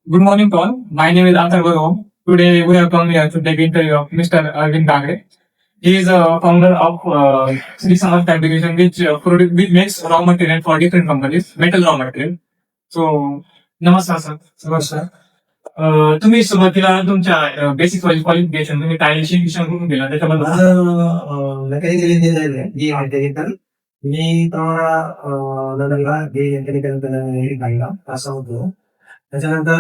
Good morning to all. My name is Arthur Barrow. Today we have come here to take interview of Mr. Arvind Dagre. He is a founder of Sri Samaj Fabrication, which makes raw material for different companies, metal raw material. So, नमस्कार sir. नमस्कार. तुम्ही सुरुवातीला तुमच्या basic qualification तुम्ही काय शिक्षण करून गेला त्याच्याबद्दल माझं मेकॅनिकल इंजिनिअरिंग आहे, बी मेकॅनिकल. मी तेव्हा नंदनला बी मेकॅनिकल काढला असा होतो. त्याच्यानंतर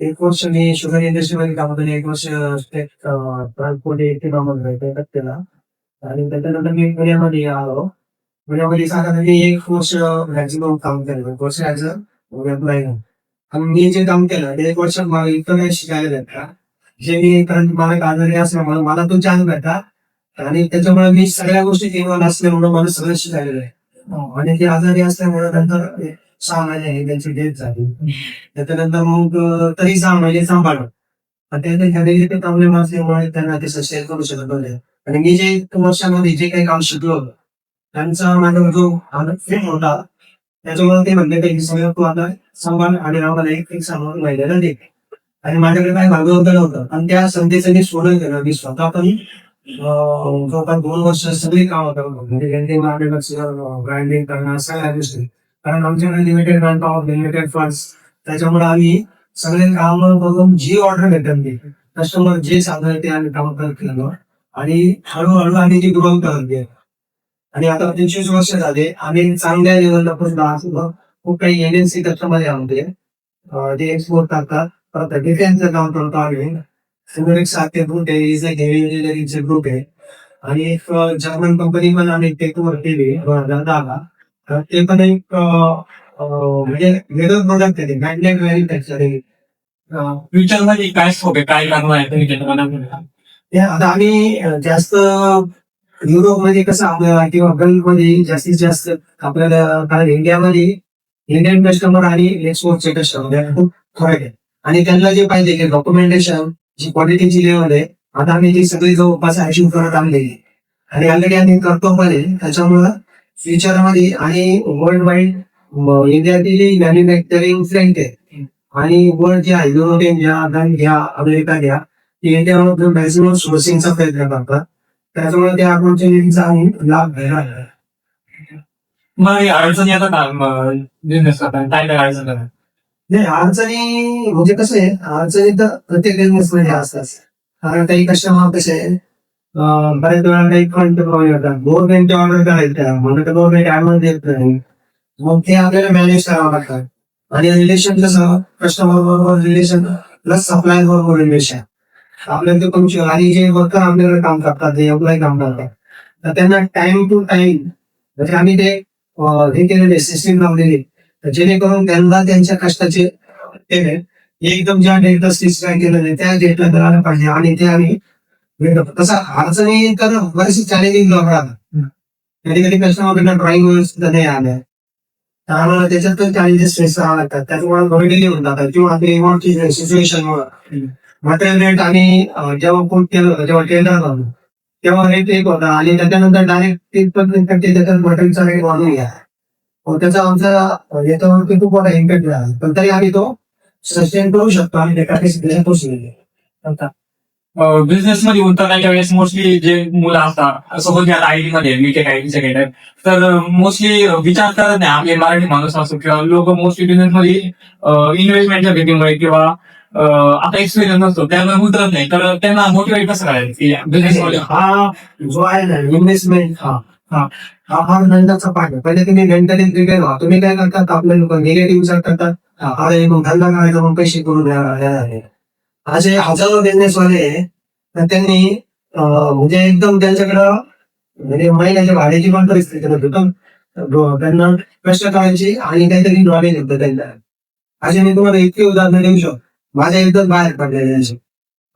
एक वर्ष मी शुगर इंडस्ट्रीमध्ये काम केलं, एक वर्ष स्टेट ट्रान्सपोर्ट मध्ये केला आणि त्याच्यानंतर मी पुण्यामध्ये आलो. पुण्यामध्ये साधारण मी एक वर्ष मॅक्झिमम काम केलं, एक वर्ष ऍज एम्प्लॉई. आणि मी जे काम केलं ते एक वर्षात मला इतकं काही शिकायला भेटला, जे मी कारण मला आजारी असल्यामुळे मला तो चान्स भेटला आणि त्याच्यामुळे मी सगळ्या गोष्टी इन्व्हॉल्व असल्यामुळे मला सगळं शिकायला भेटलं. आणि ते आजारी असल्यामुळे नंतर 6 महिने त्यांची डेथ झाली. त्याच्यानंतर मग तरी 6 महिने सांभाळलं आणि त्यांच्या प्रॉब्लेम असल्यामुळे त्यांना ते शेअर करू शकत होते. आणि मी जे वर्षामध्ये जे काही काम शिकलो होतो त्यांचा माझा जो फेम होता त्याच्यामुळे ते म्हणले की सगळं तू आता सांभाळ आणि आम्हाला एक सांभाळून महिन्याला दे. आणि माझ्याकडे काय भागवत नव्हतं आणि त्या संधीचं मी सोडून केलं. मी स्वतः पण जवळपास 2 वर्ष सगळी कामं करत होतो, म्हणजे ग्राइंडिंग करणं सगळ्या गोष्टी. कारण आमच्याकडे limited man power, limited funds, त्याच्यामुळे आम्ही सगळे काम बघून जी ऑर्डर भेटत ती कस्टमर जे सांगाल ते आम्ही काम करत गेलो आणि हळूहळू आम्ही ती ग्रोथ करत गेलो. आणि आता 25 वर्ष झाले आम्ही चांगल्या लेवलला पण खूप काही एनएनसी कस्टमर आमचे ते एक्सपोर्ट करतात. परत डिफेन्सचं काम करतो आम्ही. एक 7 ते 2 हेवी इंजिनिअरिंगचे ग्रुप आहे आणि एक जर्मन कंपनी पण आम्ही टेकवर केली 2010. तर ते पण एक म्हणजे वेगळं प्रोडक्ट आहे, मॅग्नेट मॅन्युफॅक्चरिंग. फ्युचर मध्ये काय स्कोप आहे, काय करणार आहे तुम्ही त्याच्यामध्ये? आता आम्ही जास्त युरोपमध्ये कसं आपल्याला किंवा गल्फमध्ये जास्तीत जास्त आपल्याला कारण इंडियामध्ये इंडियन कस्टमर आणि एक्सपोर्टचे कस्टमर खूप फरक आहे. आणि त्यांना जे पाहिजे की डॉक्युमेंटेशन, जी क्वालिटीची लेवल आहे, आता आम्ही ती सगळी जवळपास अचीव करत आणलेली आणि ऑलरेडी आम्ही करतो पण आहे. त्याच्यामुळं फ्युचरमध्ये आणि वर्ल्ड वाईड इंडियातील मॅन्युफॅक्चरिंग फ्रंट आहे आणि वर्ल्ड जे आहे युरोपियन घ्या, अमेरिका घ्या, इंडियामध्ये मॅक्सिमम सोर्सिंगचा प्रयत्न करतात. त्याच्यामुळे त्या ऑपॉर्च्युनिटीचा आम्ही लाभ घ्यायला. मग अडचणी आता का बिझनेस करताना काय काय अडचण आहे? नाही, अडचणी म्हणजे कसं आहे, अडचणी तर प्रत्येक बिझनेस मध्ये असतात. कारण काही कस्टमर कसे बऱ्याच वेळा काही फंड प्रॉब्लेम येतात, गव्हर्नमेंटची ऑर्डर करायच्या म्हणजे गव्हर्नमेंट ऍडव्हान्स देत नाही, मग ते आपल्याला मॅनेज करावं लागतात. आणि रिलेशन कसं कस्टमर बरोबर रिलेशन प्लस सप्लायर बरोबर रिलेशन आपल्याला ते करू आणि जे वर्कर आपल्याकडे काम करतात, जे एम्प्लॉय काम करतात, तर त्यांना टाइम टू टाइम म्हणजे आम्ही ते हे केलेले सिस्टीम लावलेली जेणेकरून त्यांना त्यांच्या कष्टाचे पेमेंट एकदम ज्या डेटला स्पेसिफाय केलेले त्या डेटला द्यायला पाहिजे. आणि ते आम्ही तसं अडचणी तर बरेचसे चॅलेंजिंग राहतात. कधी कधी कस्टमर ड्रॉइंग सुद्धा नाही आल्या तर आम्हाला त्याच्यात पण चॅलेंजेस फेस करावे लागतात. त्याच्यामुळे थोडे डिले होऊन जातात किंवा ते सिच्युएशन मुळे मटेरियल रेट आणि जेव्हा कोण केलं जेव्हा टेंडर झालं तेव्हा रेट एक होता आणि त्याच्यानंतर डायरेक्ट 30% त्याच्यात मटेरियलचा रेट वाढून घ्या. त्याचा आमचा याच्यावरती खूप मोठा इम्पॅक्ट झाला, पण तरी आम्ही तो सस्टेन करू शकतो आणि त्या पोचलेले. बिझनेस मध्ये उतरण्याच्या वेळेस मोस्टली जे मुलं असतात सोबत आयटी मध्ये बीटेक आयटी सेकंड आहे, तर मोस्टली विचार करत नाही. आपले मराठी माणूस असो किंवा लोक मोस्टली बिझनेस मध्ये इन्व्हेस्टमेंटच्या भीतीमुळे किंवा आता एक्सपिरियन्स नसतो त्यामुळे उतरत नाही. तर त्यांना मोटिवेट कसं करायचं की बिझनेस मध्ये हा जो आहे ना इन्व्हेस्टमेंट हा फार नंतरचा पाठ आहे. पहिले तुम्ही मेंटली प्रिपेअर व्हा. तुम्ही काय करतात, आपले लोक निगेटिव्ह विचार करतात, अरे मग धंदा करायचा मग पैसे करून द्या. असे हजारो बिझनेसवाले तर त्यांनी म्हणजे एकदम त्यांच्याकडं म्हणजे महिन्याच्या भाड्याची पण परिस्थिती नव्हती, पण त्यांना कष्ट करायची आणि काहीतरी नॉलेज होतं त्यांना. असे मी तुम्हाला इतके उदाहरण देऊ शकतो, माझ्या एकदम बाहेर पडलेले असे.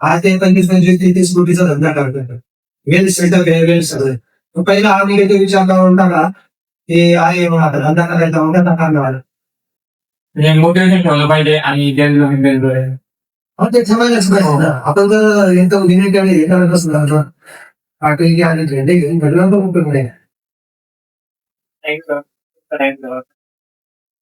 आज ते 25-30 कोटीचा धंदा करतात, वेल सेटअप आहे, वेल सगळे. पहिला हा निगेटिव्ह विचार करून टाका की आहे मग आता धंदा करायचा मग करणार. मोटिवेशन ठेवलं पाहिजे आणि ते ठेवायलाच पाहिजे. आपण जर एकदम निगेटिव्ह हे करत असलं आणि घेऊन घडलं तर उपयोग नाही. थँक्यू.